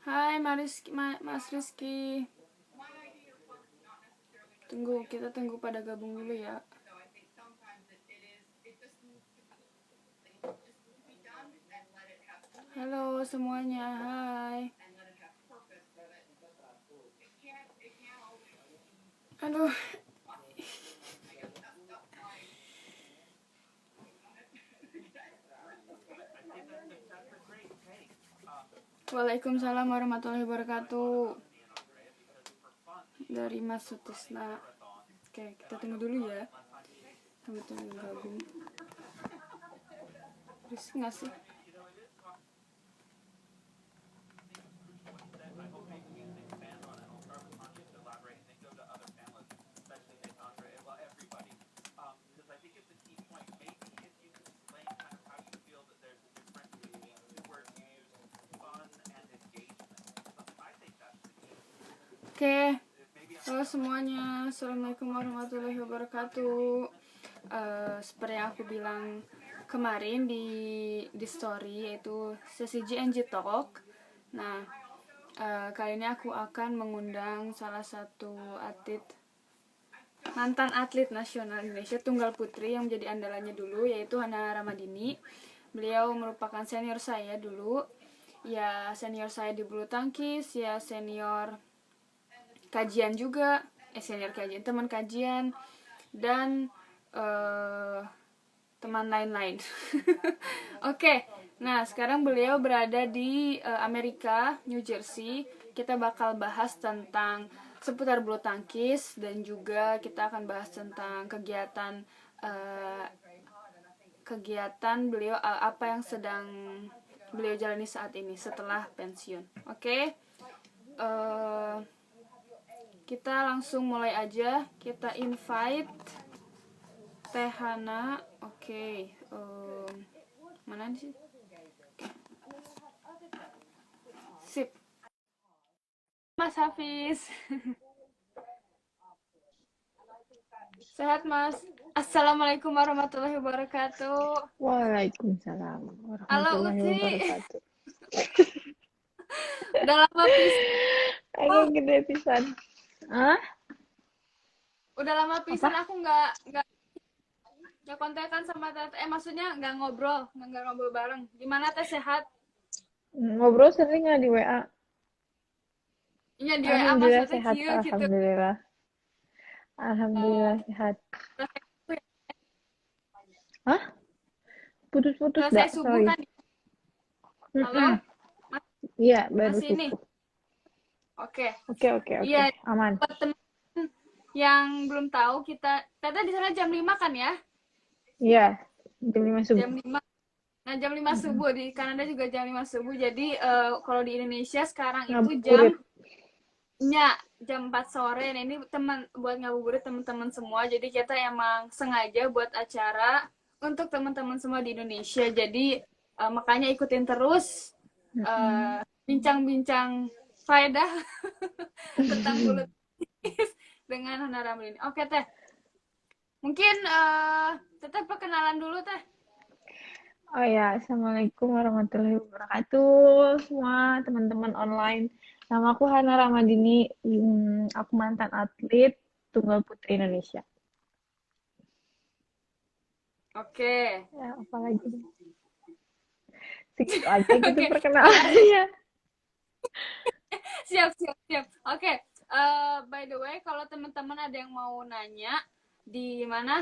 Hai Mas Rizky. Kita tunggu pada gabung dulu ya. Halo semuanya, hai. Aduh. Waalaikumsalam warahmatullahi wabarakatuh. Dari Mas Sutisna. Oke, kita tunggu dulu ya. Tunggu gabung. Risik nggak sih? Oke, halo semuanya, assalamualaikum warahmatullahi wabarakatuh. Seperti yang aku bilang kemarin di story, yaitu sesi GNG Talk. Nah, kali ini aku akan mengundang salah satu mantan atlet nasional Indonesia tunggal putri yang menjadi andalannya dulu, yaitu Hana Ramadini. Beliau merupakan senior saya dulu, ya senior saya di bulu tangkis, ya senior kajian juga, senior kajian, teman kajian, dan teman lain-lain. Oke, nah sekarang beliau berada di Amerika, New Jersey. Kita bakal bahas tentang seputar bulu tangkis, dan juga kita akan bahas tentang kegiatan beliau, apa yang sedang beliau jalani saat ini setelah pensiun. Oke. Kita langsung mulai aja. Kita invite Teh Hana. Oke. Mana sih? Sip. Mas Hafiz. Sehat Mas. Assalamualaikum warahmatullahi wabarakatuh. Waalaikumsalam warahmatullahi wabarakatuh. Udah lama pisan. Aku gede pisan. Udah lama pisan aku nggak kontekan sama Teh. Maksudnya nggak ngobrol bareng. Gimana Teh, sehat? Ngobrol sering nggak di WA? Iya di WA Alhamdulillah maksudnya sehat. kieu gitu. Alhamdulillah sehat. Hah? Putus-putus Selesai dah, subuh sorry. kan? Halo? Iya, baru Masih ini? subuh. Oke. Oke. Iya, Aman. buat teman yang belum tahu, Tete di sana jam 5 kan ya? Iya, jam 5 subuh. Jam 5. Nah, jam 5 subuh di Kanada juga jam 5 subuh. Jadi kalau di Indonesia sekarang itu jam 4 sore. Nah, ini buat ngabuburit teman-teman semua. Jadi kita emang sengaja buat acara untuk teman-teman semua di Indonesia. Jadi makanya ikutin terus bincang-bincang faedah tentang bulu tangkis dengan Hana Ramadini. Oke Teh, mungkin Teteh perkenalan dulu Teh. Oh ya, Assalamualaikum warahmatullahi wabarakatuh semua teman-teman online. Nama aku Hana Ramadini, aku mantan atlet tunggal putri Indonesia. Oke. Ya, apalagi segitu aja gitu perkenalannya. Siap. Oke. By the way, kalau teman-teman ada yang mau nanya di mana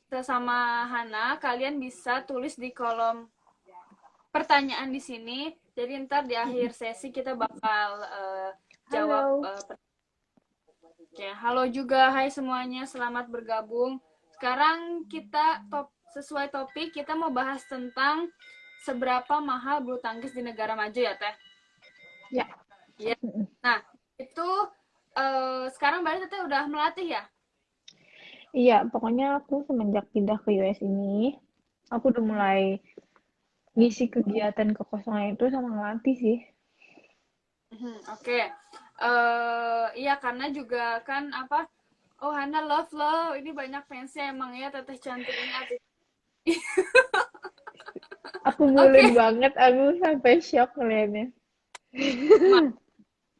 sama Hana, kalian bisa tulis di kolom pertanyaan di sini. Jadi ntar di akhir sesi kita bakal jawab. Oke, halo juga, hai semuanya, selamat bergabung. Sekarang kita sesuai topik, kita mau bahas tentang seberapa mahal bulu tangkis di negara maju ya Teh? Ya. Nah, itu sekarang berarti Teh udah melatih ya? Iya, pokoknya aku semenjak pindah ke US ini, aku udah mulai ngisi kegiatan kekosongan itu sama ngelatih sih. Oke. Iya, karena juga kan Oh, Hana love loh. Ini banyak fansnya emang ya, teteh cantik ini artis. Aku bulet Oke, banget, aku sampai shock ngeliatnya.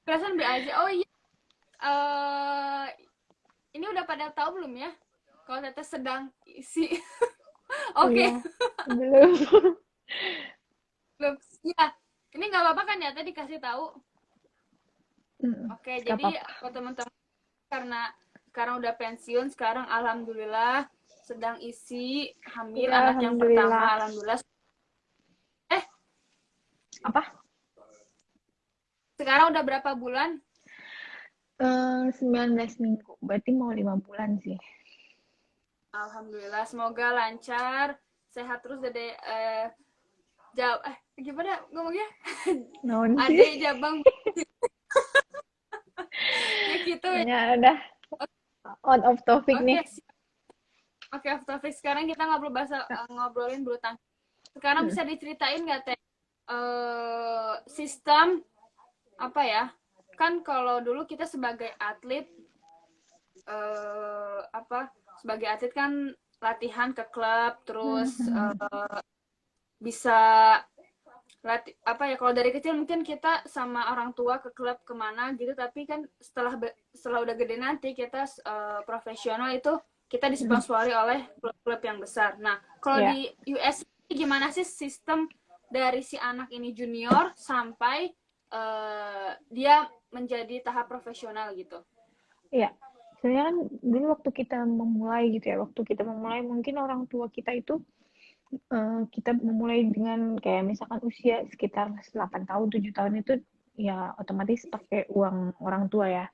perasaan be aja. Oh iya, eh ini udah pada tahu belum ya? Kalau teteh sedang isi. Iya, Oke, belum. belum. Ya, ini nggak apa-apa kan ya? Tadi kasih tahu. Oke, Gak jadi apa-apa. buat teman-teman karena sekarang udah pensiun, sekarang alhamdulillah sedang isi hamil Iya, anak yang pertama, alhamdulillah. alhamdulillah. Eh, Apa? sekarang udah berapa bulan? 19 minggu, berarti mau 5 bulan sih. Alhamdulillah, semoga lancar, sehat terus Dede. Gimana ngomongnya? Naon sih? Ade Jabang ya gitu ya. Ya udah, out of topic Oke, nih. oke, off topic. Sekarang kita ngobrolin bulu tangkis. Sekarang Hmm. bisa diceritain nggak teh sistem apa ya? Kan kalau dulu kita sebagai atlet apa sebagai atlet kan latihan ke klub terus Hmm. bisa apa ya kalau dari kecil mungkin kita sama orang tua ke klub kemana gitu tapi kan setelah udah gede nanti kita profesional itu kita Hmm. disponsori oleh klub-klub yang besar. Nah kalau Ya, di US gimana sih sistem dari si anak ini junior sampai dia menjadi tahap profesional gitu? ya. Sebenarnya kan dulu waktu kita memulai gitu ya, waktu kita memulai mungkin orang tua kita itu kita memulai dengan kayak misalkan usia sekitar 8 tahun, 7 tahun itu ya otomatis pakai uang orang tua ya.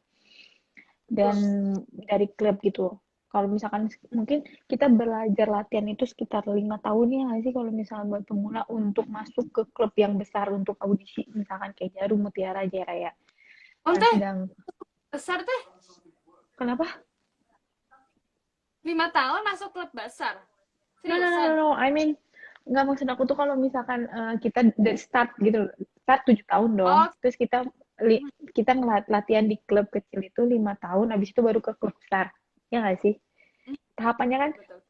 Dan Betul. dari klub gitu. Kalau misalkan mungkin kita belajar latihan itu sekitar 5 tahun ya nggak sih kalau misalnya buat pemula untuk masuk ke klub yang besar untuk audisi misalkan kayak Jarum, Mutiara, Jaya Raya. Oh Nah, teh sedang besar teh kenapa? 5 tahun masuk klub besar No, no, no, no, seriusan. no. I mean, nggak maksud aku tuh kalau misalkan kita dari start gitu, start 7 tahun dong. Oh, Terus kita latihan di klub kecil itu 5 tahun, habis itu baru ke klub besar. Ya nggak sih? Tahapannya kan betul.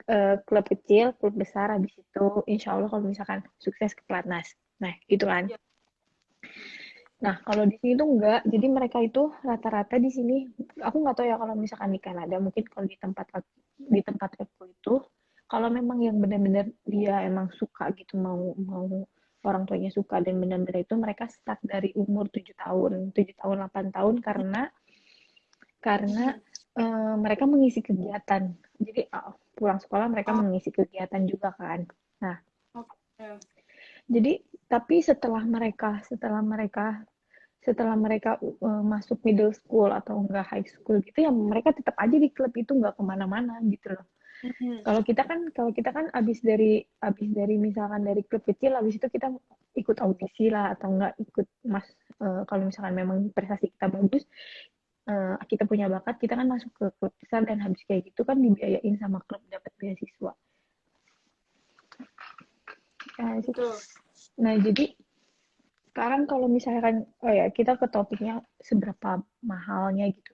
klub kecil, klub besar, habis itu insya Allah kalau misalkan sukses ke pelatnas. Nah, gitu kan. Ya. Nah, kalau di sini tuh enggak. Jadi mereka itu rata-rata di sini, aku nggak tahu ya kalau misalkan di Kanada, mungkin kalau di tempat aku itu, kalau memang yang benar-benar dia emang suka gitu mau mau orang tuanya suka dan benar-benar itu mereka start dari umur 7 tahun 8 tahun karena Mhm. mereka mengisi kegiatan. Jadi pulang sekolah mereka Oh, mengisi kegiatan juga kan. Nah, oke. jadi tapi setelah mereka masuk middle school atau enggak high school gitu ya mereka tetap aja di klub itu nggak kemana-mana gitu loh. Mhm. Kalau kita kan abis dari misalkan dari klub kecil abis itu kita ikut audisi lah atau enggak ikut kalau misalkan memang prestasi kita bagus, kita punya bakat kita kan masuk ke klub besar dan habis kayak gitu kan dibiayain sama klub dapat beasiswa. Nah, sih. Betul. Nah, jadi sekarang kalau misalkan oh ya kita ke topiknya seberapa mahalnya gitu.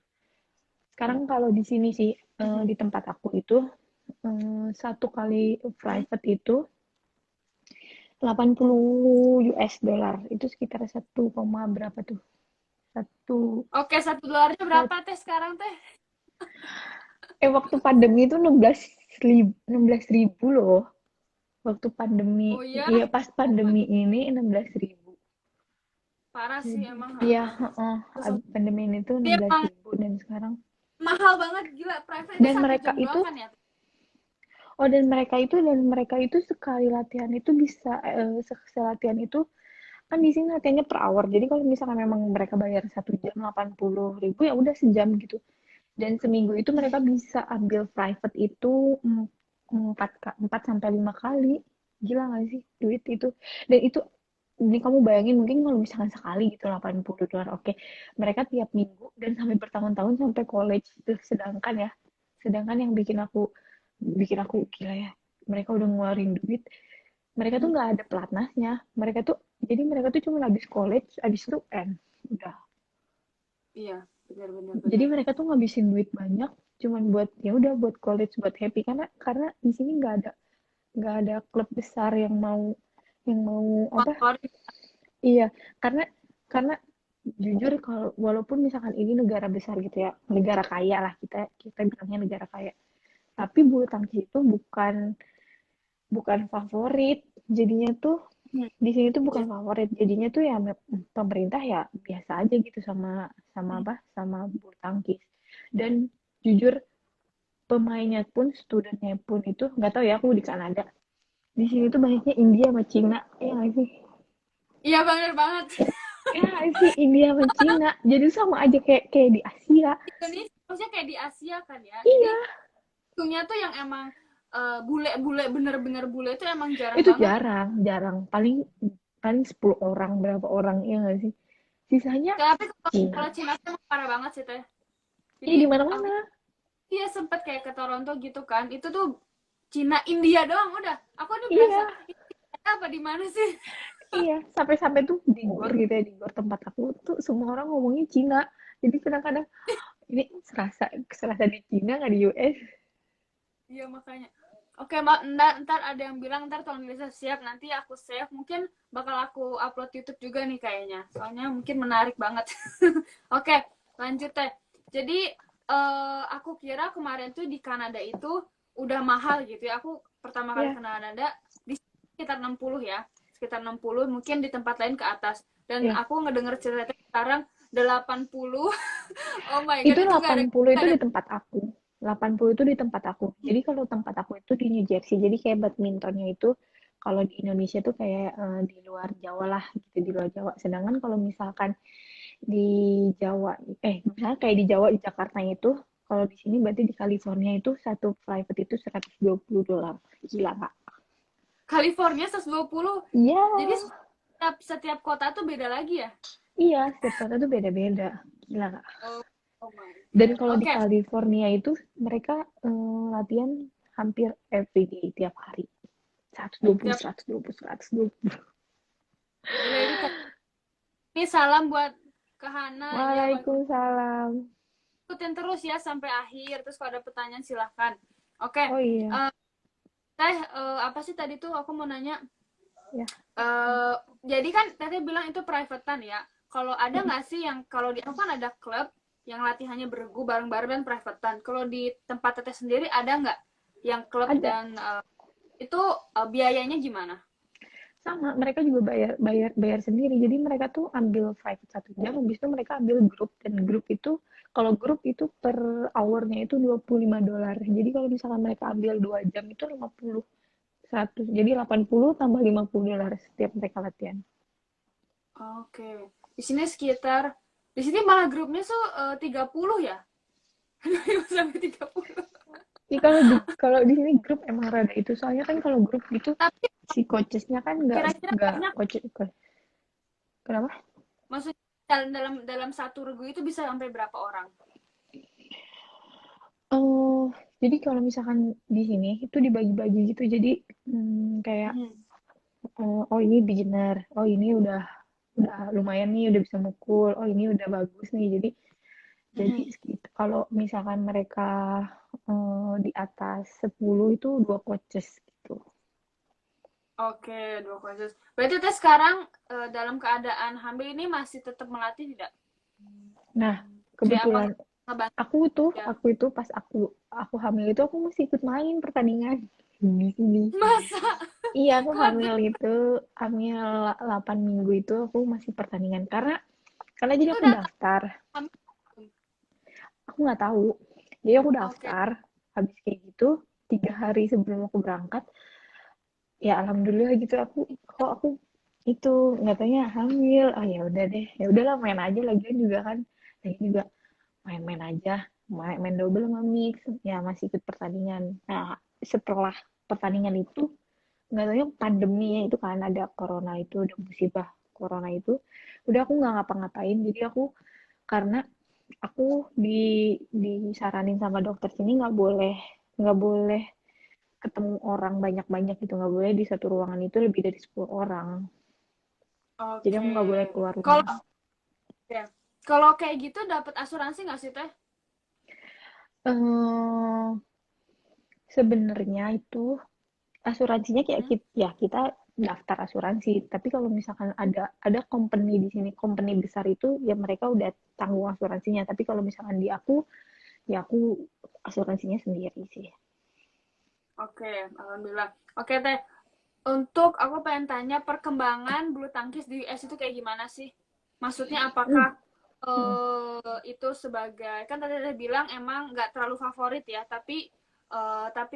Sekarang kalau di sini sih Mhm. di tempat aku itu satu kali Mhm. private itu 80 US dollar itu sekitar 1, berapa tuh? Satu Oke, $1 berapa teh sekarang teh? waktu pandemi itu 16.000 loh. Waktu pandemi, Oh iya, iya pas pandemi ini 16.000. parah sih Jadi, emang. iya, Heeh. Terus pandemi ini tuh dia emang 16.000 dan sekarang mahal banget gila. Private itu dan satu mereka jam doang itu kan ya? dan mereka itu sekali latihan itu bisa sekali latihan itu kan di sini latihannya per hour. Jadi kalau misalkan memang mereka bayar 1 jam 80.000 ya udah sejam gitu. Dan seminggu itu mereka bisa ambil private itu 4 sampai 5 kali. Gila gak sih duit itu? Dan itu ini kamu bayangin mungkin kalau misalkan sekali gitu $80. Oke. Mereka tiap minggu dan sampai bertahun-tahun sampai college itu sedangkan yang bikin aku gila ya. Mereka udah ngeluarin duit. Mereka tuh Mhm. nggak ada pelatnasnya. Jadi mereka tuh cuma habis college, habis itu end. Udah. Iya, benar benar Jadi benar. mereka tuh ngabisin duit banyak cuman buat ya udah buat college, buat happy, karena di sini nggak ada klub besar yang mau apa. Favorit. Iya, karena karena jujur kalau walaupun misalkan ini negara besar gitu ya, negara kaya lah, kita kita bilangnya negara kaya, tapi bulu tangkis itu bukan favorit. Jadinya tuh Hmm. di sini tuh bukan Iya. favorit. Jadinya tuh ya pemerintah ya biasa aja gitu sama sama Hmm. apa? Sama bulu tangkis. Dan jujur pemainnya pun, studentnya pun itu nggak tahu ya, aku di Kanada. Di sini tuh banyaknya India sama Cina. Ya nggak sih? Iya bener banget. Ya nggak sih, India sama Cina. Jadi sama aja kayak kayak di Asia. Indonesia maksudnya kayak di Asia kan ya. Jadi Iya, itunya tuh yang emang bule-bule bener-bener bule itu emang jarang itu banget. jarang, jarang. Paling paling 10 orang, berapa orang ya nggak sih? Sisanya Tapi Cina. kalau Cina tuh emang parah banget sih teh. Iya Jadi di aku mana-mana. iya sempet kayak ke Toronto gitu kan. Itu tuh Cina India doang udah. Aku udah berasa Iya, ini apa di mana sih? iya. Sampai-sampai tuh di gor gitu ya, di gor tempat aku tuh semua orang ngomongnya Cina. Jadi kadang-kadang ini serasa serasa di Cina nggak di US. Iya makanya. Oke, Mbak, ntar ada yang bilang ntar tolong Lisa siap, nanti aku save. Mungkin bakal aku upload YouTube juga nih kayaknya. Soalnya mungkin menarik banget. Oke, lanjut teh. Jadi aku kira kemarin tuh di Kanada itu udah mahal gitu ya. Aku pertama kali Iya, ke Kanada di sekitar 60 ya. Sekitar 60, mungkin di tempat lain ke atas. Dan iya. aku ngedenger cerita sekarang 80. Oh my god, Itu itu delapan puluh nggak itu ada. di tempat aku. 80 itu di tempat aku. Jadi kalau tempat aku itu di New Jersey. Jadi kayak badmintonnya itu kalau di Indonesia tuh kayak di luar Jawa lah gitu, di luar Jawa. Sedangkan kalau misalkan di Jawa, misalnya kayak di Jawa, di Jakarta itu, kalau di sini berarti di California itu satu private itu $120. Gila nggak? California 120. Iya, Jadi setiap kota tuh beda lagi ya? iya, setiap kota tuh beda-beda. Gila nggak? Oh, oh my Dan god. kalau di Oke. California itu mereka latihan hampir everyday, tiap hari. 120, Tiap 120, 120. gila itu ini salam buat ke Hana ya buat Waalaikumsalam. ikutin terus ya sampai akhir. Terus kalau ada pertanyaan silahkan. Oke. Oh iya, Eh, Teh, apa sih tadi tuh aku mau nanya. ya. eh jadi kan Teteh bilang itu privatean ya. Kalau ada nggak sih yang kalau di aku kan ada klub yang latihannya bergu bareng-bareng dan privatean. Kalau di tempat Teteh sendiri ada nggak yang klub Ada. dan itu biayanya gimana? Sama, mereka juga bayar bayar bayar sendiri. Jadi mereka tuh ambil private 1 jam, habis itu mereka ambil grup, dan grup itu kalau grup itu per hournya itu $25. Jadi kalau misalkan mereka ambil 2 jam itu 50, 100. Jadi 80 tambah $50 setiap mereka latihan. Oke. Di sini sekitar di sini malah grupnya tuh 30 ya. 5 sampai 30. Jadi kalau di sini grup emang rada itu, soalnya kan kalau grup itu Tapi si coachesnya kan kira-kira nggak banyak coach. Kenapa? maksudnya dalam satu regu itu bisa sampai berapa orang? Oh, jadi kalau misalkan di sini itu dibagi-bagi gitu. Jadi kayak Hmm. oh ini beginner, oh ini udah lumayan nih, udah bisa mukul, oh ini udah bagus nih. Jadi Hmm. segitu. Kalau misalkan mereka di atas 10 itu 2 coaches gitu. Oke, 2 kursus. Berarti teh sekarang dalam keadaan hamil ini masih tetap melatih tidak? Nah, Kayak apa kebetulan ngebantu aku ya? itu pas aku hamil itu aku masih ikut main pertandingan di sini. Masa Iya, aku kuat hamil banget. itu, hamil 8 minggu itu aku masih pertandingan, karena jadi Itu aku udah daftar. hamil. Aku nggak tahu. Jadi aku Oke. daftar, habis kayak gitu 3 hari sebelum aku berangkat, ya alhamdulillah gitu, aku itu nggak tanya hamil. Oh ya udah deh, ya udahlah main aja, lagian juga kan lagi juga main-main aja, main double sama mix, ya masih ikut pertandingan. Nah, setelah pertandingan itu nggak tahu, pandeminya itu kan ada corona, itu udah musibah corona itu, udah aku nggak ngapa-ngapain. Jadi karena aku disaranin sama dokter sini nggak boleh ketemu orang banyak-banyak gitu, nggak boleh di satu ruangan itu lebih dari 10 orang. Jadi aku Oke. nggak boleh keluar Kalau rumah. ya. Kalau kayak gitu dapat asuransi nggak sih teh? eh sebenarnya itu asuransinya kayak Hmm? kita daftar asuransi. Tapi kalau misalkan ada company di sini, company besar itu ya mereka udah tanggung asuransinya. Tapi kalau misalkan di aku, ya aku asuransinya sendiri sih. Oke, alhamdulillah. Oke teh, untuk aku pengen tanya perkembangan bulu tangkis di US itu kayak gimana sih? Maksudnya apakah itu sebagai kan tadi udah bilang emang nggak terlalu favorit ya, tapi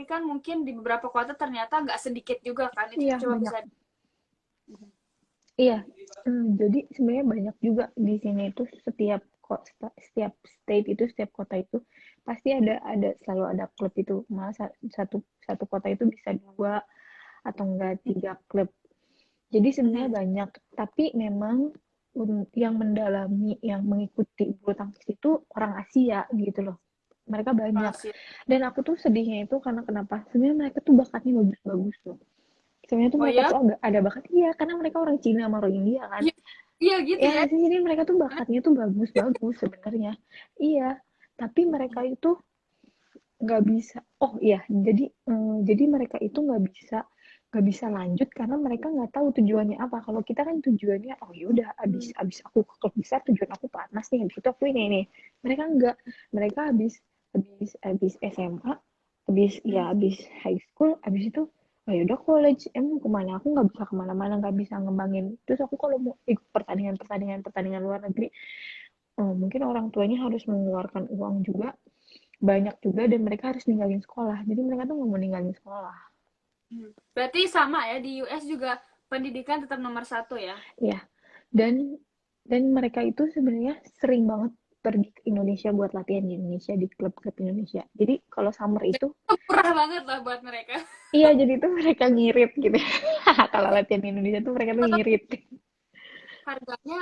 kan mungkin di beberapa kota ternyata nggak sedikit juga kan. Itu Iya, coba banyak. bisa. Iya, jadi sebenarnya banyak juga di sini itu setiap state itu, setiap kota itu pasti ada selalu ada klub itu. Malah satu satu kota itu bisa dua atau enggak tiga klub. Jadi sebenarnya banyak, tapi memang yang mendalami, yang mengikuti bulu tangkis itu orang Asia gitu loh. Mereka banyak. Masih. Dan aku tuh sedihnya itu karena kenapa? Sebenarnya mereka tuh bakatnya bagus-bagus loh. Sebenarnya tuh Oh mereka ya? tuh ada bakat, iya, karena mereka orang Cina sama orang India kan. Iya, iya gitu Ya ya. nggak sih, jadi mereka tuh bakatnya tuh bagus-bagus sebenarnya. Iya, tapi mereka itu nggak bisa. Oh iya, jadi mereka itu nggak bisa lanjut karena mereka nggak tahu tujuannya apa. Kalau kita kan tujuannya, oh yaudah, abis aku ke klub besar tujuan aku pelatnas nih, habis itu aku ini. Mereka nggak, mereka abis SMA, abis high school, abis itu oh yaudah college, emang kemana, aku nggak bisa kemana-mana, nggak bisa ngembangin. Terus aku kalau mau ikut pertandingan luar negeri, mungkin orang tuanya harus mengeluarkan uang juga banyak juga, dan mereka harus ninggalin sekolah. Jadi mereka tuh nggak mau ninggalin sekolah. Berarti sama ya di US juga pendidikan tetap nomor satu ya. Ya, dan mereka itu sebenarnya sering banget pergi ke Indonesia buat latihan di Indonesia, di klub-klub Indonesia. Jadi kalau summer Jadi itu, itu murah banget lah buat mereka. iya, jadi tuh mereka ngirit gitu. Kalau latihan di Indonesia tuh mereka tuh ngirit. Harganya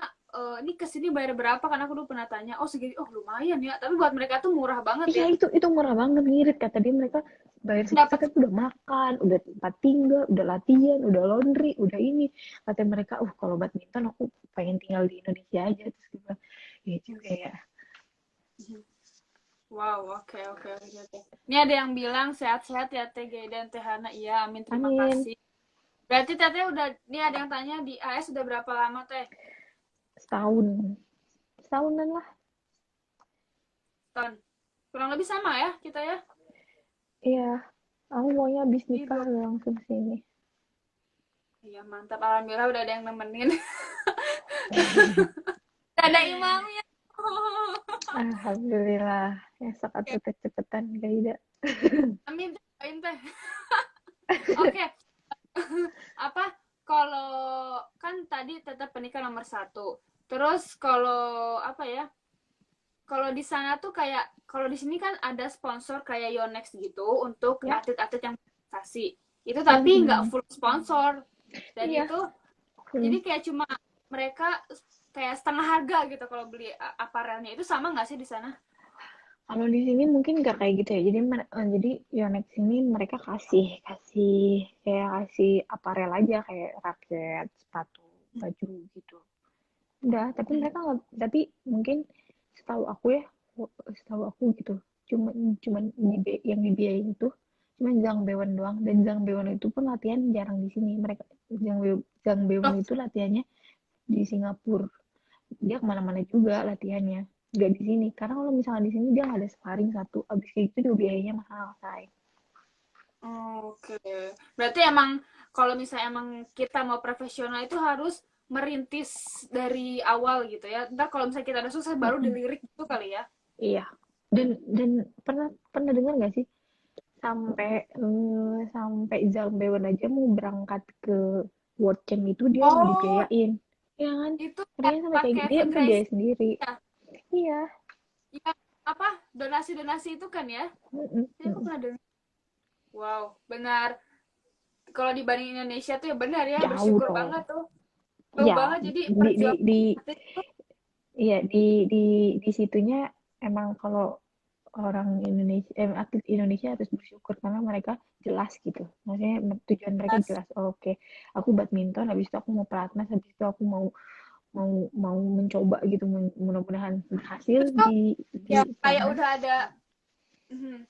ini kesini bayar berapa kan aku dulu pernah tanya, oh segini, oh lumayan ya, tapi buat mereka tuh murah banget Iya, ya. itu murah banget, ngirit kata dia. Mereka bayar segitu Dapat. tapi udah makan, udah tempat tinggal, udah latihan, udah laundry, udah ini. Kata mereka, kalau badminton aku pengen tinggal di Indonesia aja. Terus gue bilang, ya juga ya. Wow, oke oke oke oke. Ini ada yang bilang sehat-sehat ya Teh Gay dan Teh Hana. Iya, amin, terima Amin. kasih. Berarti Teteh udah, ini ada yang tanya di AS udah berapa lama Teh? Setahun. Setahunan lah. Tahun. Kurang lebih sama ya kita ya. Iya, aku maunya habis Di nikah dua. langsung sini. Iya mantap, alhamdulillah udah ada yang nemenin. Udah ada imamnya. Alhamdulillah. Ya, sekat cepet-cepetan, Gaida. Amin, doain Teh. Oke, apa kalau kan tadi tetap penikah nomor satu. Terus kalau apa ya? Kalau di sana tuh kayak kalau di sini kan ada sponsor kayak Yonex gitu untuk Ya. atlet-atlet yang prestasi. Itu tapi nggak full sponsor. Dan Iya. itu jadi kayak cuma mereka kayak setengah harga gitu kalau beli aparelnya. Itu sama nggak sih di sana? Kalau di sini mungkin nggak kayak gitu ya. Jadi Yonex ini mereka kasih aparel aja, kayak raket, sepatu, baju gitu. Udah, tapi mereka nggak, tapi mungkin setahu aku ya, setahu aku gitu. Cuma cuman yang dibiayain itu cuma Zhang Bewen doang, dan Zhang Bewen itu pun latihan jarang di sini. Zhang Bewen Loh, itu latihannya di Singapura. Dia kemana-mana juga latihannya, nggak di sini. Karena kalau misalnya di sini dia nggak ada sparring satu, abis kayak gitu juga biayanya mahal, say. oke. Berarti emang kalau misalnya emang kita mau profesional itu harus merintis dari awal gitu ya. Ntar kalau misalnya kita udah sukses baru Mm-mm. dilirik gitu kali ya. Iya. Dan pernah pernah dengar nggak sih, sampai Zhang Bewen aja mau berangkat ke World Champ itu dia nggak Oh, dibiayain, ya kan? itu Mereka sampai kayak gitu, dia Kevin biaya Grace sendiri. ya. Iya. Ya, apa donasi-donasi itu kan ya. Mm-mm, Ini aku mm-mm. pernah dengar. Wow, benar. Kalau dibanding Indonesia tuh ya benar ya, Jauh bersyukur dong. banget tuh. Jauh Iya, banget jadi di di perjuangan di itu. iya di situnya emang kalau orang Indonesia, atlet Indonesia harus bersyukur karena mereka jelas gitu. Maksudnya tujuan mereka jelas. Oh, oke, aku badminton, habis itu aku mau pelatnas, habis itu aku mau mau mau mencoba gitu, mudah-mudahan berhasil Itu tuh di ya kayak pelatnas. udah ada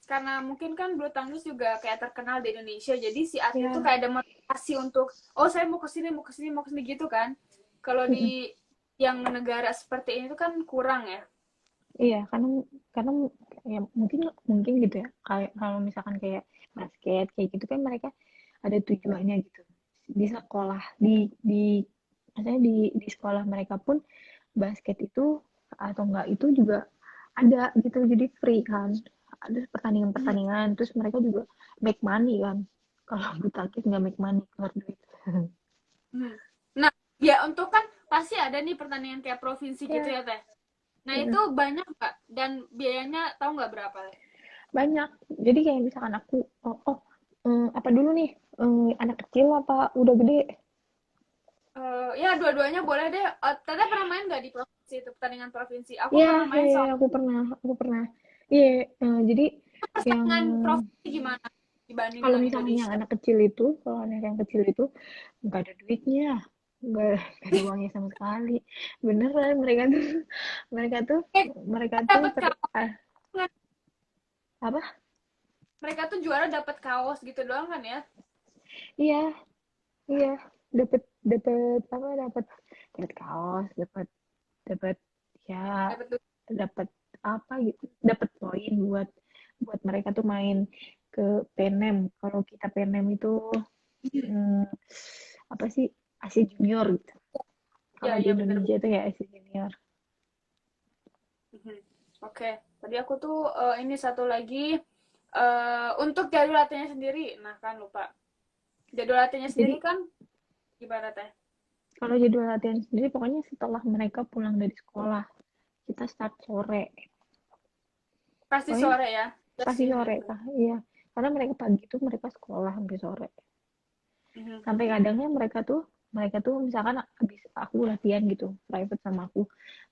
Karena mungkin kan bulu tangkis juga kayak terkenal di Indonesia, jadi si atlet tuh Ya, kayak ada motivasi untuk, oh saya mau kesini, mau kesini, mau kesini gitu kan. Kalau di yang negara seperti ini tuh kan kurang ya. iya, karena ya mungkin mungkin gitu ya. Kayak kalau misalkan kayak basket kayak gitu kan mereka ada tujuannya gitu. Di sekolah di maksudnya di sekolah mereka pun basket itu atau enggak itu juga ada gitu. Jadi free kan. Ada Mhm. pertandingan-pertandingan terus mereka juga make money kan. Kalau bulu tangkis nggak make money keluar duit. Mhm. Nah, ya untuk kan pasti ada nih pertandingan kayak provinsi gitu Ya, ya Teh. Nah itu mm, banyak nggak? Dan biayanya tahu nggak berapa Teh? banyak. Jadi kayak misalkan aku apa dulu nih? Anak kecil apa udah gede? Ya dua-duanya boleh deh. Teteh pernah main nggak di provinsi itu, pertandingan provinsi? Aku Ya, pernah ya, main ya, soal aku pernah. Iya, jadi yang pertandingan provinsi gimana dibanding kalau dengan misalkan yang Indonesia? anak kecil itu, kalau anak yang kecil itu nggak ada duitnya, nggak ada uangnya sama sekali. Beneran mereka tuh, Eh, mereka tuh dapat kaos nggak? apa? Mereka tuh juara dapat kaos gitu doang kan ya? Iya, iya, dapat dapat apa? Dapat kaos, dapat ya, Dapat duit. dapat apa gitu, dapat poin buat buat mereka tuh main ke PNM. Kalau kita PNM itu hmm, apa sih, Asia Junior gitu. Ya, Kalau di ya bener. Indonesia itu ya Asia Junior. Mhm. Oke, tadi aku tuh ini satu lagi untuk jadwal latihannya sendiri. Nah kan lupa. Jadwal latihannya sendiri Jadi kan gimana teh? kalau jadwal latihan sendiri pokoknya setelah mereka pulang dari sekolah kita start sore. Pasti Pokoknya sore ya. pasti Bersih. sore kah? Iya. Karena mereka pagi itu mereka sekolah sampai sore. Sampai Mhm. kadangnya mereka tuh misalkan habis aku latihan gitu private sama aku,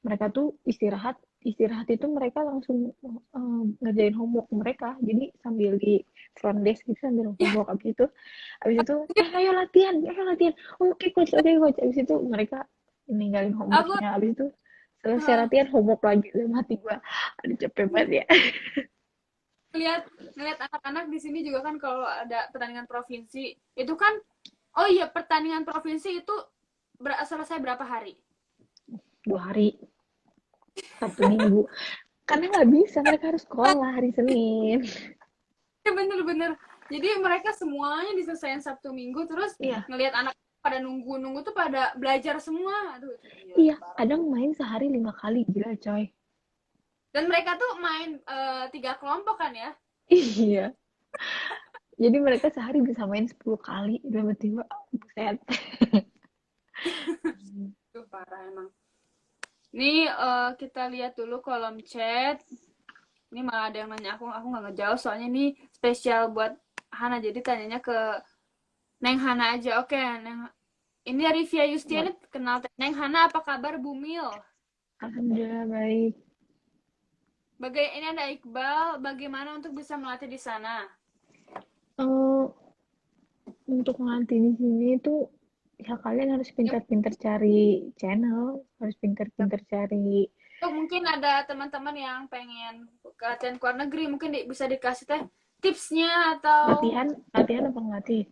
mereka tuh istirahat istirahat itu mereka langsung ngerjain homework mereka, jadi sambil di front desk gitu sambil Ya, homework. Habis itu ayo latihan, oke coach, habis itu mereka ninggalin aku homeworknya, habis itu selesai eh, latihan homework lagi dalam hati gua, aduh capek banget ya. ngeliat ngeliat anak-anak di sini juga kan kalau ada pertandingan provinsi itu kan, oh iya pertandingan provinsi itu selesai berapa hari? 2 hari, Sabtu Minggu, karena nggak bisa mereka harus sekolah hari Senin. Ya bener-bener. Jadi mereka semuanya diselesaikan Sabtu Minggu terus Iya. ngelihat anak pada nunggu-nunggu tuh pada belajar semua. Aduh itu gila Iya, parah. kadang main sehari 5 kali, gila coy. Dan mereka tuh main 3 kelompok kan ya? Iya, jadi mereka sehari bisa main 10 kali, tiba-tiba, buset. Tuh parah emang. Nih kita lihat dulu kolom chat. Ini malah ada yang nanya aku nggak ngejawab soalnya ini spesial buat Hana jadi tanyanya ke Neng Hana aja. Oke, Neng. Ini dari Via Buat, Yustiani kenal Neng Hana apa kabar Bumil? alhamdulillah baik. Ini ada Iqbal, bagaimana untuk bisa melatih di sana? Eh, untuk ngelatih di sini tuh, ya kalian harus Ya, pintar-pintar cari channel, harus pintar-pintar cari mungkin ada teman-teman yang pengen ke latihan ke luar negeri, mungkin bisa dikasih teh tipsnya atau latihan, latihan apa ngelatih?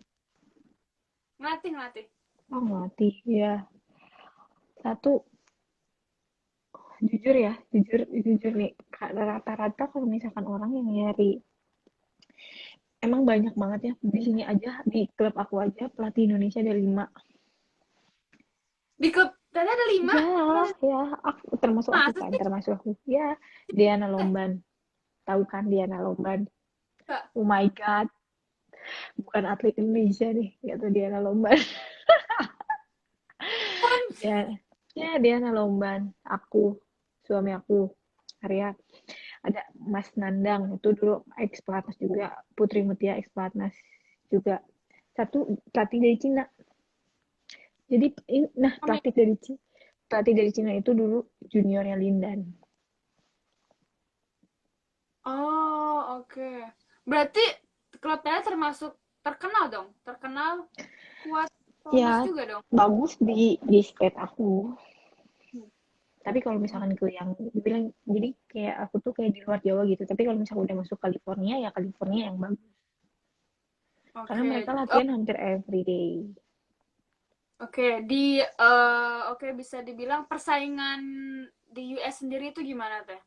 ngelatih ngelatih. Oh, ngelatih, ya. Satu, jujur ya, jujur nih, rata-rata kalau misalkan orang yang nyari, emang banyak banget ya, di sini aja, di klub aku aja, pelatih Indonesia ada 5. Di klub tadi ada 5. Ya, ya, termasuk aku Masa kan, sih? termasuk aku. Ya, Diana Lomban. Tahu kan Diana Lomban? Kak? Oh my God, bukan atlet Indonesia nih, nggak tahu Diana Lomban. Ya, ya Diana Lomban. Aku, suami aku, Arya. Ada Mas Nandang, itu dulu ex pelatnas juga. Putri Mutia ex pelatnas juga. Satu pelatih dari Cina. Jadi, nah pelatih dari Cina itu dulu juniornya Lindan. Oh, oke. Berarti klub tadi termasuk terkenal dong, terkenal kuat bagus Ya, juga dong. bagus di state aku. Tapi kalau misalkan ke yang dibilang, jadi kayak aku tuh kayak di luar Jawa gitu. Tapi kalau misalkan udah masuk California, ya California yang bagus. Karena Oke. mereka Oh, latihan hampir every day. oke. Oke, bisa dibilang persaingan di US sendiri itu gimana teh?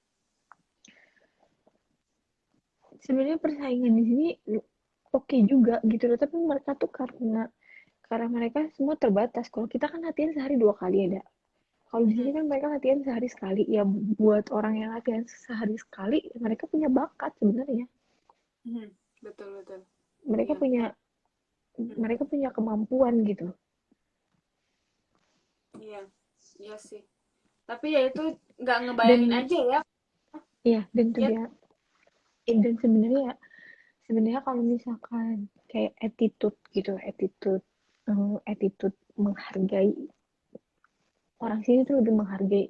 Sebenarnya persaingan di sini oke juga gitu loh. Tapi mereka tuh karena mereka semua terbatas. Kalau kita kan latihan sehari 2 kali ada. Kalau di sini Mhm, kan mereka latihan sehari sekali. Ya buat orang yang latihan sehari sekali, mereka punya bakat sebenarnya. mhm. Betul betul. Mereka Iya. punya Mhm. mereka punya kemampuan gitu. Iya, iya sih. Tapi ya itu nggak ngebayangin Dan aja ya. ya dan tuh Ya, dia dan sebenarnya kalau misalkan kayak attitude gitu, attitude menghargai orang sini tuh lebih menghargai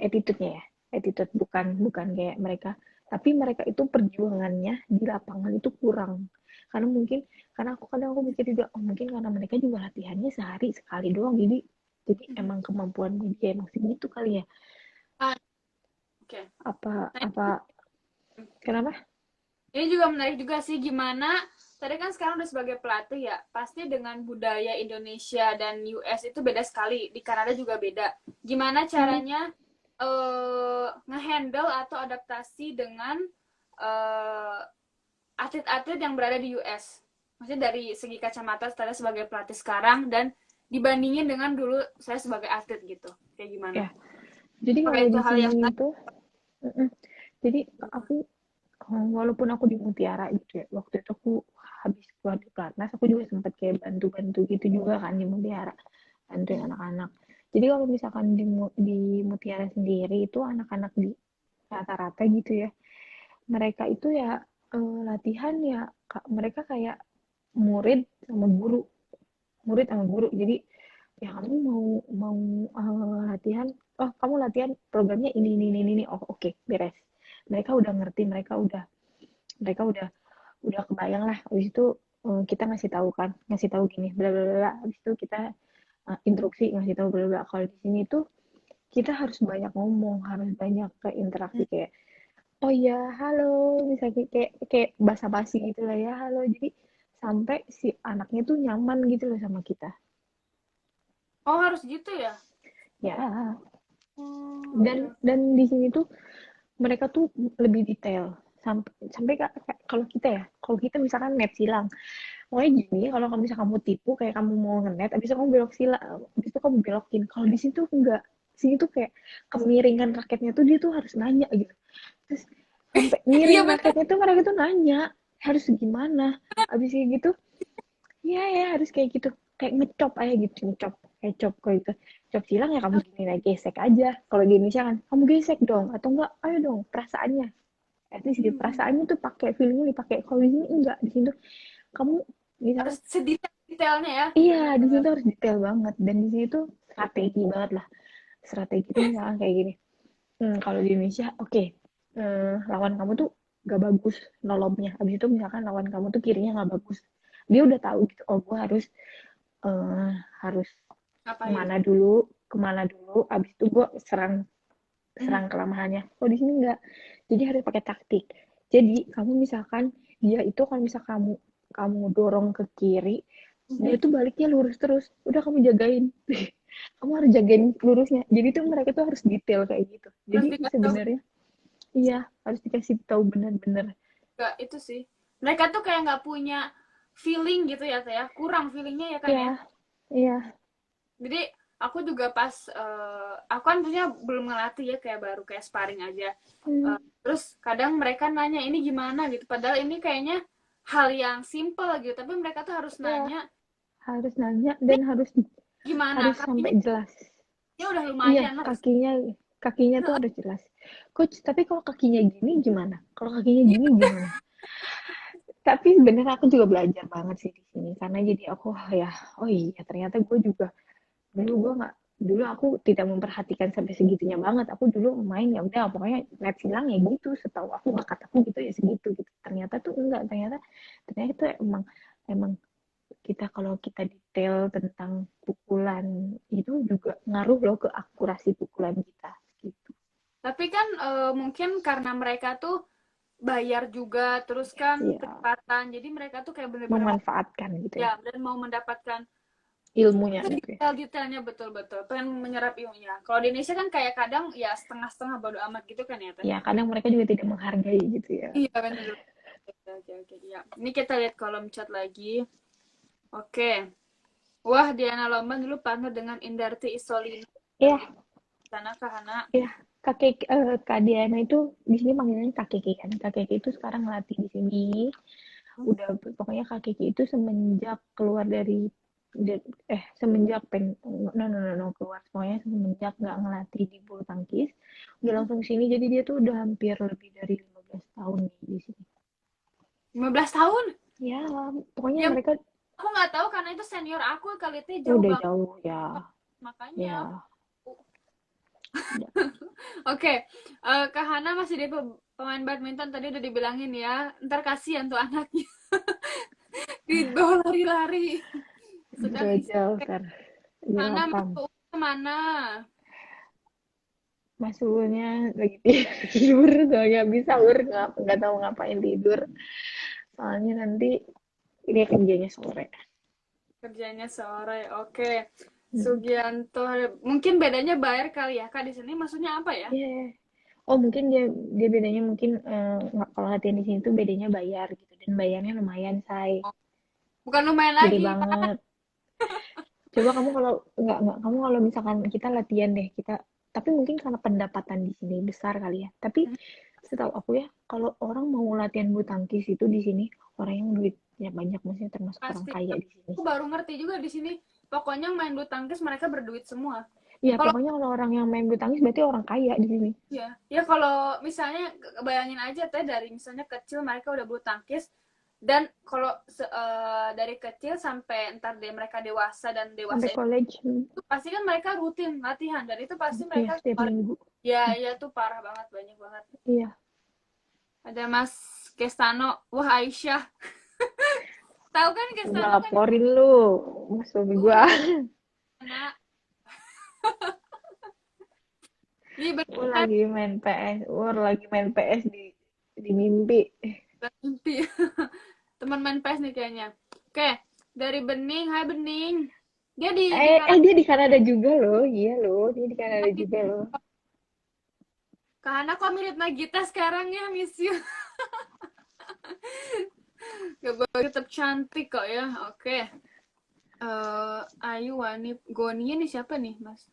attitude-nya ya. Attitude bukan bukan kayak mereka, tapi mereka itu perjuangannya di lapangan itu kurang. Karena mungkin karena aku mikir juga, oh mungkin karena mereka juga latihannya sehari sekali doang, jadi mhm. emang kemampuannya dia emang segitu kali ya. Ah, oke. Apa Nah, apa kenapa? ini juga menarik juga sih gimana tadi kan sekarang udah sebagai pelatih ya, pasti dengan budaya Indonesia dan US itu beda sekali. Di Kanada juga beda. Gimana Hmm, caranya ngehandle atau adaptasi dengan eh, atlet-atlet yang berada di US? Maksudnya dari segi kacamata saya sebagai pelatih sekarang dan dibandingin dengan dulu saya sebagai atlet gitu. Kayak gimana? ya. Jadi Apakah kalau itu di hal yang sini itu, jadi aku walaupun aku di Mutiara gitu ya, waktu itu aku habis keluar di Platnas, aku juga sempat kayak bantu-bantu gitu juga kan di Mutiara, bantuin anak-anak. Jadi kalau misalkan di Mutiara sendiri itu anak-anak di rata-rata gitu ya, mereka itu ya latihan ya mereka kayak murid sama guru, murid sama guru. Jadi ya kamu mau mau latihan, oh kamu latihan programnya ini, oh oke, beres. Mereka udah ngerti, mereka udah kebayang lah. Habis itu kita ngasih tahu gini bla bla bla. Habis itu kita instruksi ngasih tahu bla bla. Kalau di sini tuh kita harus banyak ngomong, harus banyak ke interaksi kayak oh ya halo, misalnya kayak basa-basi gitu lah ya halo. Jadi sampai si anaknya tuh nyaman gitu loh sama kita. Oh, harus gitu ya? Ya, Oh, oke. dan di sini tuh mereka tuh lebih detail sampai sampai kalau kita misalkan net silang. Pokoknya gini, kalau kamu bisa kamu tipu kayak kamu mau ngenet, abis itu kamu belok sila, abis itu kamu belokin. Kalau di situ enggak, sini tuh kayak kemiringan raketnya tuh dia tuh harus nanya gitu. Terus sampai Iya miring bener. raketnya tuh mereka tuh nanya harus gimana. Abis gitu, iya ya harus kayak gitu, kayak ngecop aja gitu, ngecop, kayak cop kayak gitu. Cop silang ya kamu gini aja, gesek aja. Kalau di Indonesia kan, kamu gesek dong, atau enggak, ayo dong perasaannya. At least di Hmm, perasaannya tuh pakai feelingnya dipakai. Kalau di sini enggak, di sini tuh kamu misalkan harus sedetail-detailnya ya. iya, di Bener-bener. situ harus detail banget dan di situ strategi banget lah. Strategi itu misalkan kayak gini. Kalau di Indonesia, oke, lawan kamu tuh gak bagus nolomnya. Habis itu misalkan lawan kamu tuh kirinya gak bagus. Dia udah tahu gitu. Oh, gue eh, harus Ngapain? kemana dulu. Abis itu gue serang Mhm. serang kelemahannya. Oh di sini enggak. Jadi harus pakai taktik. Jadi kamu misalkan dia itu kalau misal kamu kamu dorong ke kiri, dia Mhm. tuh baliknya lurus terus. Udah kamu jagain. Kamu harus jagain lurusnya. Jadi tuh mereka tuh harus detail kayak gitu. Harus Jadi dikasih tahu sebenarnya iya harus dikasih tahu benar-benar. juga itu sih. Mereka tuh kayak nggak punya feeling gitu ya, Teh ya. Kurang feelingnya ya kan Iya, ya. iya. Jadi aku juga pas aku kan punya belum ngelatih ya, kayak baru kayak sparring aja. Hmm, Terus kadang mereka nanya ini gimana gitu. Padahal ini kayaknya hal yang simple gitu, tapi mereka tuh harus iya. nanya Harus nanya ini dan harus gimana harus kakinya sampai jelas. ya udah Iya, lumayan lah. kakinya kakinya tuh harus jelas. Coach, tapi kalau kakinya gini gimana? Kalau kakinya Iya, gini gimana? Tapi sebenarnya aku juga belajar banget sih di sini karena jadi aku oh iya ternyata gue juga dulu gue nggak dulu aku tidak memperhatikan sampai segitunya banget. Aku dulu main ya udah pokoknya net silang ya gitu, setahu aku bakat aku gitu ya segitu gitu. Ternyata tuh enggak, ternyata ternyata itu emang emang kita kalau kita detail tentang pukulan itu juga ngaruh loh ke akurasi pukulan kita gitu. Tapi kan mungkin karena mereka tuh bayar juga, terus kan Ya, kesempatan. Jadi mereka tuh kayak bener-bener mau, memanfaatkan gitu ya ya, dan mau mendapatkan ilmunya gitu ya. detail-detailnya betul-betul. Pengen menyerap ilmunya. Kalau di Indonesia kan kayak kadang ya setengah-setengah bodo amat gitu kan ya, Teh? Ya, kadang mereka juga tidak menghargai gitu ya. Iya, bener. Oke. Ya. Ini kita lihat kolom chat lagi. Oke. Wah, Diana Lomban dulu partner dengan Indarti Isolina. Iya, Sana Kak Hana. iya. Kak Diana itu di sini panggilnya Kak Kiki kan. Kak Kiki itu sekarang ngelatih di sini. Udah pokoknya Kak Kiki itu semenjak keluar dari semenjak keluar semuanya semenjak nggak ngelatih di bulu tangkis udah langsung sini jadi dia tuh udah hampir lebih dari 15 tahun nih di sini 15 tahun? ya pokoknya Ya, mereka aku nggak tahu karena itu senior aku kali itu jauh udah banget. jauh ya Makanya. ya Oke, Kak Hana masih di pemain badminton tadi udah dibilangin ya. Ntar kasihan tuh anaknya. Di bawah lari-lari. Sedang jauh ntar di Hana lapang masuk kemana? masuknya lagi tidur soalnya bisa nggak tahu ngapain tidur soalnya nanti dia kerjanya sore. Kerjanya sore. Oke. Hmm. Sugianto. Mungkin bedanya bayar kali ya, Kak, di sini maksudnya apa ya? Iya. Yeah. Oh mungkin dia dia bedanya mungkin kalau latihan di sini tuh bedanya bayar gitu dan bayarnya lumayan say Bukan lumayan gede lagi, Kak. banget. Coba kamu kalau nggak kamu kalau misalkan kita latihan deh kita tapi mungkin karena pendapatan di sini besar kali ya. Tapi setahu aku ya kalau orang mau latihan bulu tangkis itu di sini orang yang duitnya banyak maksudnya termasuk orang Pasti. kaya di sini. Aku baru ngerti juga di sini. Pokoknya main bulu tangkis mereka berduit semua. Iya Kalau pokoknya kalau orang yang main bulu tangkis berarti orang kaya di sini. ya kalau misalnya bayangin aja teh dari misalnya kecil mereka udah bulu tangkis dan kalau dari kecil sampai ntar deh mereka dewasa dan Sampai dewasa college itu pasti kan mereka rutin latihan dan itu pasti iya mereka setiap minggu. ya tuh parah banget banyak banget. Iya. Ada Mas Kestano, wah Aisyah, tahu kan Kestano kan Laporin lu suami gua. anak. Ini Lagi main PS. Lagi main PS di mimpi. mimpi. Teman main PES nih kayaknya. Oke, dari Bening, hai Bening. Dia di Kanada. Dia di Kanada juga loh. Iya loh, dia di Kanada juga loh. Karena kok mirip Nagita sekarang ya, miss you. Gak boleh tetap cantik kok ya. Oke. Ayu Wani Gonia nih siapa nih, Mas?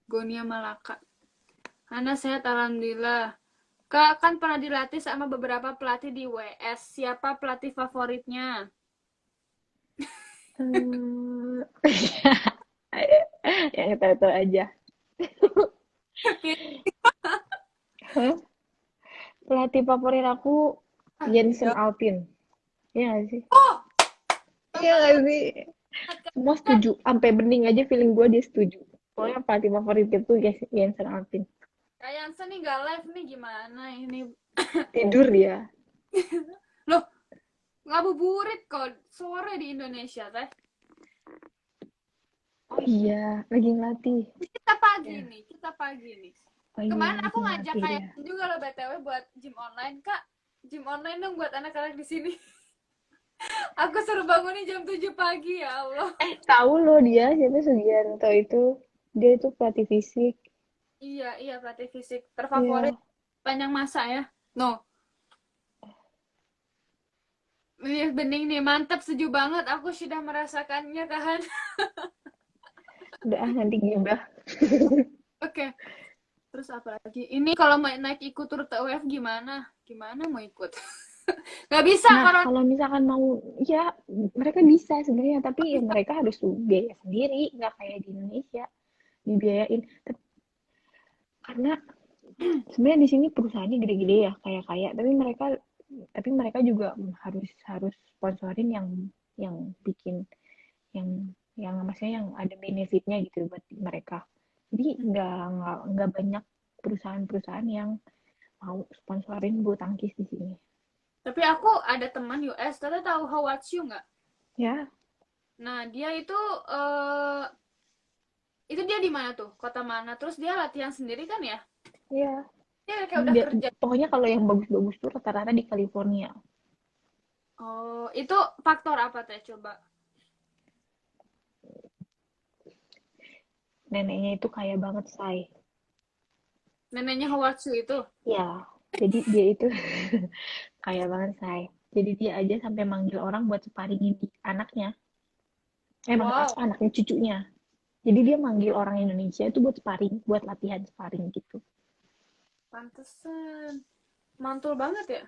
Gonia Malaka. Hana sehat alhamdulillah. Kak kan pernah dilatih sama beberapa pelatih di WS. Siapa pelatih favoritnya? Yang tahu-tahu aja. Hah? Pelatih favorit aku Jensen Alpin. Iya gak sih? Oh, Iya gak sih? Semua setuju. Sampai Bening aja feeling gue dia setuju. Pokoknya pelatih favorit itu Jensen Alpin. Kayak nih gak live nih gimana ini? Tidur dia. Loh, ngabuburit kok sore di Indonesia teh. Oh iya, lagi ngelatih. Kita pagi Ya. nih, kita pagi nih. Oh iya, Kemarin lagi aku ngajak ngelatih kayak dia. juga loh BTW buat gym online, Kak. Gym online dong buat anak-anak di sini. Aku suruh bangunin jam 7 pagi ya Allah. Tahu loh dia, siapa Sugianto itu. Dia itu pelatih fisik. Iya, pelatih fisik terfavorit Iya. panjang masa ya. No. Iya, bening nih, mantap, setuju banget. Aku sudah merasakannya kan. Udah nanti gibah. Oke. Terus apa lagi? Ini kalau mau naik ikut tur TUF gimana? Gimana mau ikut? Gak bisa Nah, kalau kalau misalkan mau, ya mereka bisa sebenarnya, tapi ya mereka harus biaya sendiri, nggak kayak di Indonesia dibiayain. Karena sebenarnya di sini perusahaannya gede-gede ya, kayak tapi mereka juga harus harus sponsorin yang bikin yang maksudnya yang ada benefitnya gitu buat mereka. Jadi nggak banyak perusahaan-perusahaan yang mau sponsorin bulu tangkis di sini. tapi aku ada teman US, tata tahu Howard Chu nggak? Ya, Nah, dia itu dia di mana tuh? Kota mana? Terus dia latihan sendiri kan ya? Iya. Dia kayak udah kerja. Pokoknya kalau yang bagus-bagus tuh rata-rata di California. Oh, itu faktor apa teh coba? Neneknya itu kaya banget, say. Neneknya Howard Chu itu. Ya, jadi dia itu kaya banget, say. Jadi dia aja sampai manggil orang buat sparingin anaknya. Wow, Anaknya cucunya. Jadi dia manggil orang Indonesia itu buat sparring, buat latihan sparring gitu. pantesan. Mantul banget ya.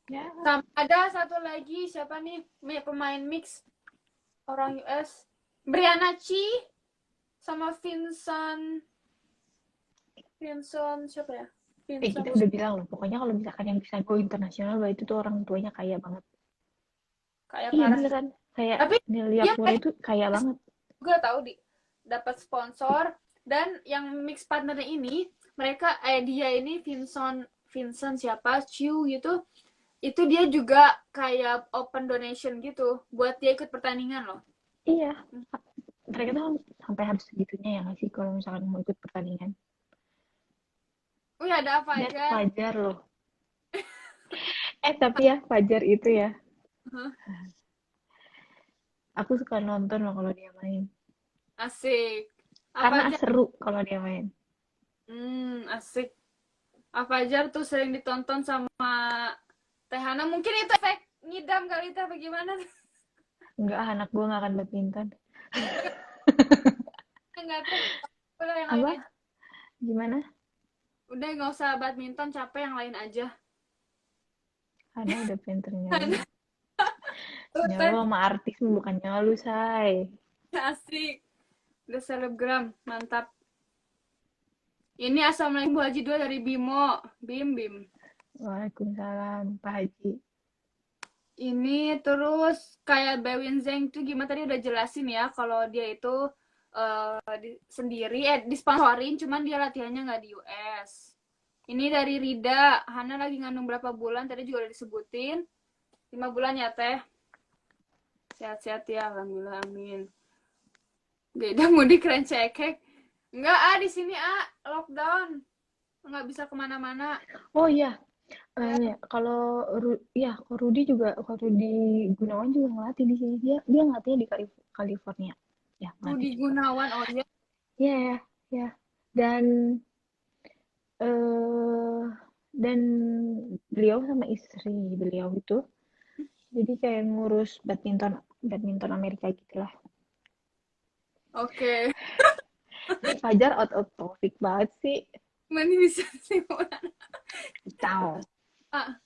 Ya, Sama ada satu lagi siapa nih pemain mix orang US. Brianna Chi sama Vincent. Vincent siapa ya? kita Vincent udah bilang loh, pokoknya kalau misalkan yang bisa go internasional, bahwa itu tuh orang tuanya kaya banget. kayak Iya parah. beneran, kayak Tapi Nelia dia Pura itu kaya banget. juga tahu di dapat sponsor dan yang mix partnernya ini dia ini Vincent siapa Chiu gitu itu dia juga kayak open donation gitu buat dia ikut pertandingan loh. Iya, mereka tuh sampai harus segitunya ya nggak sih kalau misalkan mau ikut pertandingan. Oh ya ada Dan Fajar. Fajar loh. Tapi ya Fajar itu ya, Hah, aku suka nonton loh kalau dia main. asik apa Karena aja. seru kalau dia main. Asik Fajar tuh sering ditonton sama Tehana mungkin itu efek ngidam kali itu apa gimana. Enggak, anak gue nggak akan badminton. Enggak tuh udah yang lain Apa? aja Gimana? udah nggak usah badminton capek yang lain aja. Karena udah pinter nyolu. Tuh, Nyolu teh sama artis bukan nyolu, say. asik udah selebgram mantap. Ini assalamualaikum Bu Haji 2 dari Bimo. Bim Bim. Waalaikumsalam, Pak Haji. Ini terus kayak Bewin Zeng tuh gimana tadi udah jelasin ya kalau dia itu sendiri disponsorin cuman dia latihannya nggak di US. Ini dari Rida, Hana lagi ngandung berapa bulan tadi juga udah disebutin. 5 bulan ya teh. Sehat-sehat ya, alhamdulillah amin. Beda mudik keren cekek. Enggak di sini lockdown. Nggak bisa kemana-mana. Oh iya, Ya, ya, kalau Rudi juga, kalau Rudi Gunawan juga ngelatih di sini. Dia ngelatihnya di California. Ya, ngelatih Rudi juga. Gunawan, oh iya. Iya, ya, ya. Dan eh dan beliau sama istri beliau itu jadi kayak ngurus badminton badminton Amerika gitu lah. Oke. Ini Fajar out of topic banget sih. Mana bisa sih? Ciao. Ah,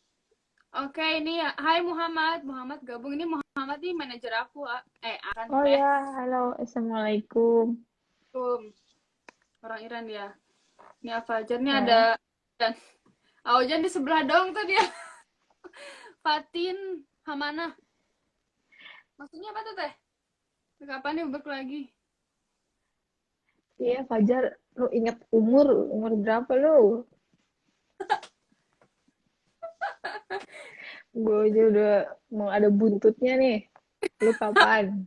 oke, ini ya. Hai Muhammad. Muhammad gabung. Ini Muhammad nih manajer aku. Akan Oh teh. ya, halo, assalamualaikum. Orang Iran dia. Ini Fajar nih ada. Ya, Dan Aujan di sebelah dong tuh dia. Fatin. Hamana. Maksudnya apa tuh teh? Kapan nih balik lagi? iya Fajar, lu inget umur berapa lu? Gue aja udah mau ada buntutnya nih. Lu kapan?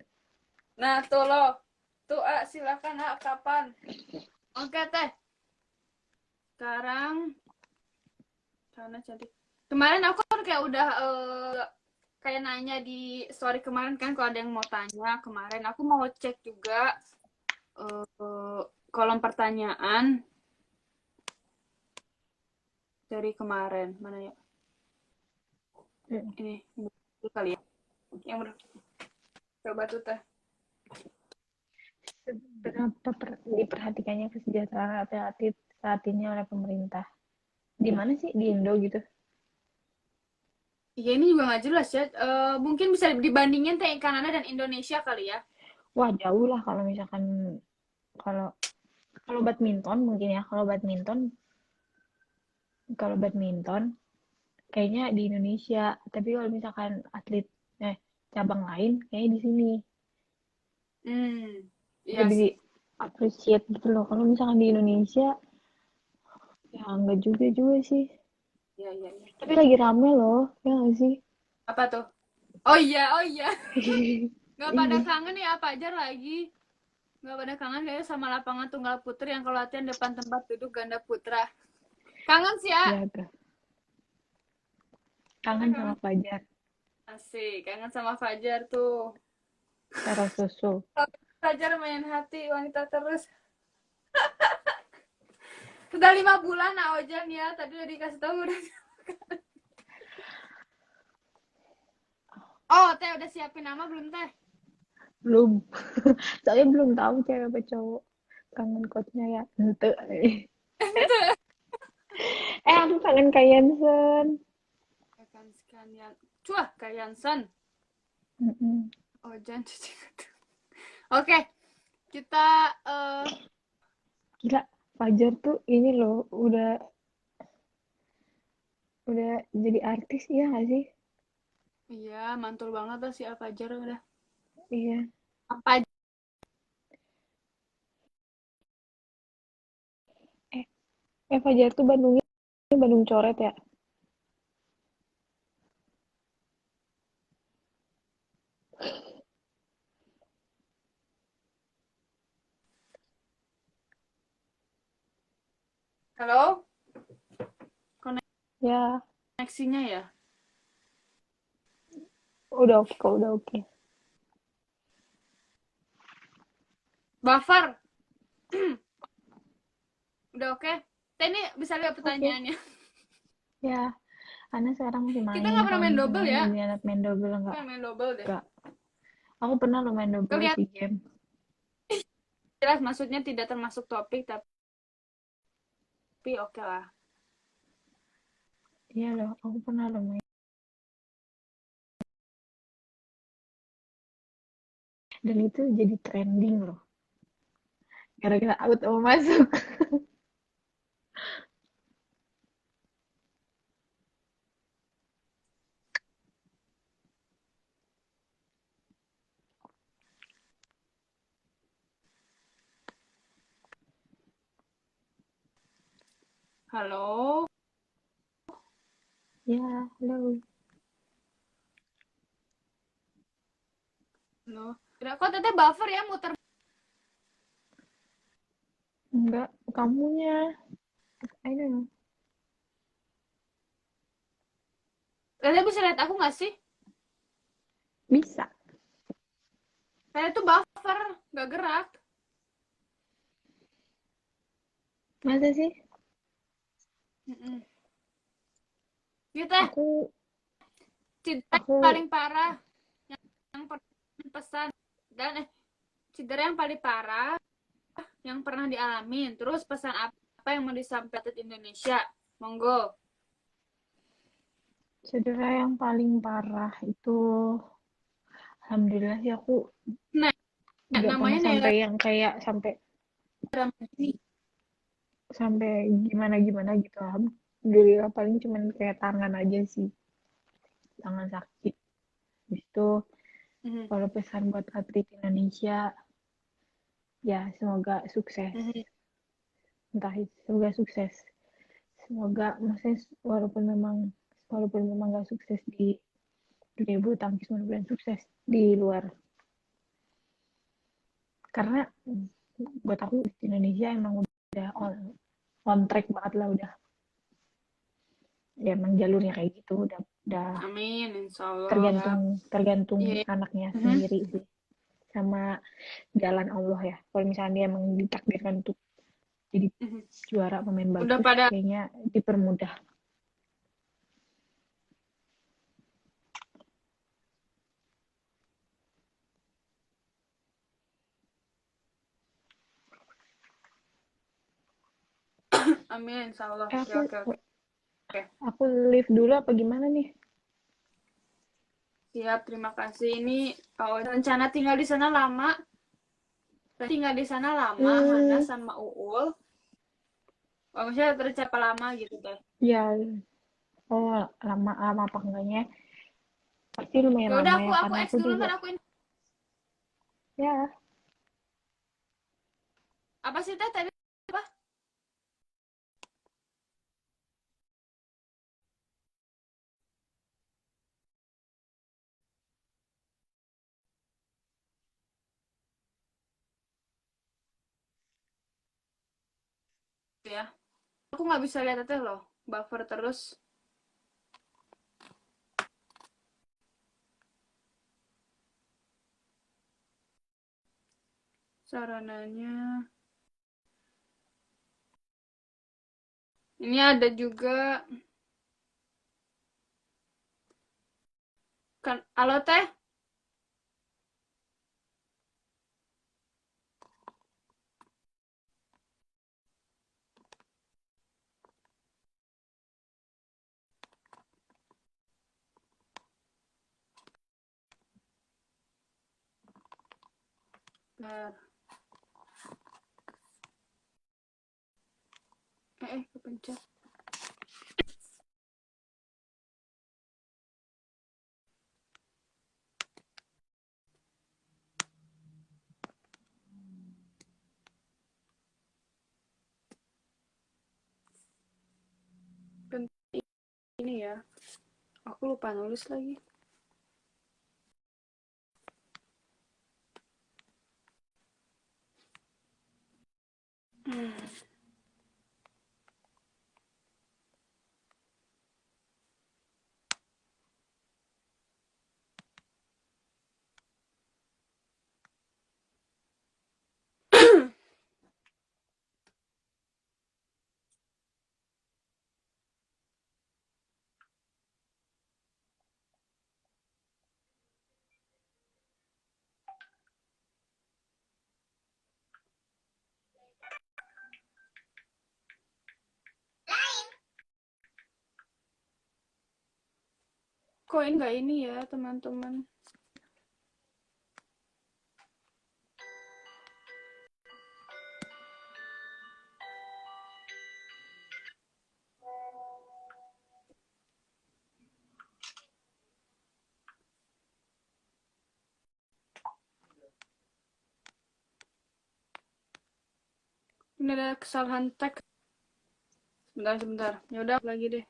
Nah tuh lo. Tuh silakan kapan? Oke teh. Sekarang. Karena cantik. Kemarin aku kan kayak udah kayak nanya di story kemarin kan kalau ada yang mau tanya kemarin aku mau cek juga kolom pertanyaan dari kemarin mana ya ini itu kali ya yang bener coba tuh teh Seberapa diperhatikannya kesejahteraan atlet saat ini oleh pemerintah? Di mana sih? Di Indo gitu? ya ini juga nggak jelas ya mungkin bisa dibandingin teh Kanada dan Indonesia kali ya. Wah, jauh lah kalau misalkan kalau kalau badminton mungkin ya. Kalau badminton kayaknya di Indonesia. Tapi kalau misalkan cabang lain kayaknya di sini Iya lebih sih appreciate gitu loh. Kalau misalkan di Indonesia ya enggak juga juga sih. iya iya iya Tapi lagi rame loh, ya nggak sih? apa tuh oh iya Nggak pada Ih, kangen ya apa aja lagi. Nggak pada kangen kayak sama lapangan tunggal putri yang kalau latihan depan tempat duduk ganda putra. Kangen sih ya. ya tuh. Kangen sama Kangen. Fajar. Asik, kangen sama Fajar tuh. Taro susu. Fajar main hati wanita terus. Sudah 5 bulan Ojan ya. Tadi udah dikasih tahu udah. Oh, Teh udah siapin nama belum Teh? Belum. Soalnya belum tahu cewek apa cowok. Kangen coachnya ya. Ente. Aku kangen Kak Yansen. Akan sekalian. Cuah, Kayansan. Mm-mm. Ojan cuci. Oke, kita Gila, Fajar tuh ini loh, udah jadi artis ya nggak sih? iya, mantul banget lah si Fajar udah. Iya. Apa Eh, Fajar tuh Bandungnya Bandung coret ya? Halo? Ya, Koneksinya ya? udah oke, kok, udah oke. Buffer. Udah oke? Teh ini bisa lihat Oke, pertanyaannya. ya. Ana sekarang masih Kita main. nggak pernah Kalau main double misalnya ya? lagi anak main double nggak? Kita main double deh. Nggak. Aku pernah lo main double Kelihatan si game. jelas maksudnya tidak termasuk topik tapi oke lah. Iya loh, aku pernah lo main. Dan itu jadi trending loh. Gara-gara out mau masuk. Halo? Ya, halo. Halo? Kok teteh buffer ya muter? Enggak, kamunya. I don't know. Teteh bisa lihat aku nggak sih? Bisa. Saya tuh buffer, nggak gerak. Masa sih? Mm-mm. Gitu teh, Aku cedera yang aku paling parah yang pernah pesan dan cedera yang paling parah yang pernah dialamin. Terus pesan apa yang mau disampaikan Indonesia? Monggo. cedera yang paling parah itu, alhamdulillah sih aku Nah, nggak namanya pernah Naila sampai yang kayak sampai Ramadhani. sampai gimana gimana gitu. Alhamdulillah paling cuman kayak tangan aja sih, tangan sakit. Habis itu Mhm, kalau pesan buat atlet Indonesia, ya semoga sukses. mhm, Entah itu semoga sukses. Semoga maksudnya walaupun memang gak sukses di dunia bulu tangkis, mudah-mudahan sukses di luar. Karena buat aku di Indonesia emang udah on track banget lah, udah ya emang jalurnya kayak gitu, udah Amin, insya Allah ya. tergantung tergantung Iya. anaknya Mhm, sendiri sih, sama jalan Allah ya. Kalau misalnya dia emang ditakdirkan untuk jadi mhm. juara pemain Udah bagus, pada kayaknya dipermudah. amin, insya Allah. eh Oke, aku oke, oke. Oke. aku live dulu apa gimana nih? Siap, terima kasih. Ini rencana tinggal di sana lama. Tinggal di sana lama, Hana Hmm, sama Uul. Oh, maksudnya tercapa lama gitu teh. ya. Oh, lama lama apa enggaknya? Pasti Ya lumayan udah lama aku ya, aku karena X aku dulu juga ntar aku ya. apa sih teh tadi? Apa? ya. Aku nggak bisa lihat teteh loh, buffer terus. Sarananya. Ini ada juga kan, halo teh. Bentar. Kepencet. Ini ya, aku lupa nulis lagi. Hmm. Kok enggak ini ya teman-teman? Ini ada kesalahan teks. Sebentar. Ya udah lagi deh.